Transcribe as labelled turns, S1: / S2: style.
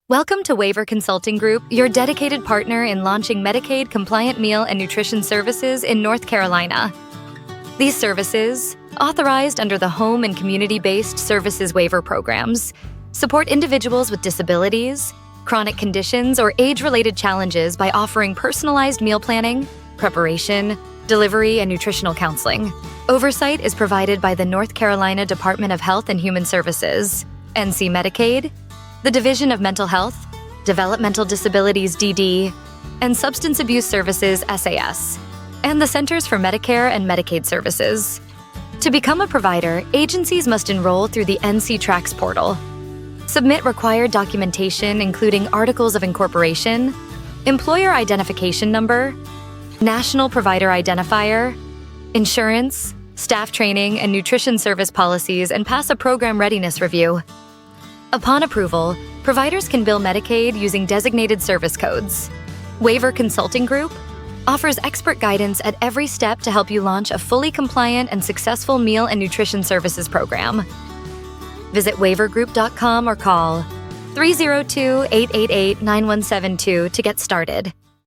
S1: Welcome to Waiver Consulting Group, your dedicated partner in launching Medicaid-compliant meal and nutrition services in North Carolina. These services, authorized under the Home and Community-Based Services Waiver programs, support individuals with disabilities, chronic conditions, or age-related challenges by offering personalized meal planning, preparation, delivery, and nutritional counseling. Oversight is provided by the North Carolina Department of Health and Human Services, NC Medicaid, the Division of Mental Health, Developmental Disabilities DD, and Substance Abuse Services SAS, and the Centers for Medicare and Medicaid Services. To become a provider, agencies must enroll through the NC Tracks portal. Submit required documentation including articles of incorporation, employer identification number, national provider identifier, insurance, staff training, and nutrition service policies, and pass a program readiness review. Upon approval, providers can bill Medicaid using designated service codes. Waiver Consulting Group offers expert guidance at every step to help you launch a fully compliant and successful meal and nutrition services program. Visit waivergroup.com or call 302-888-9172 to get started.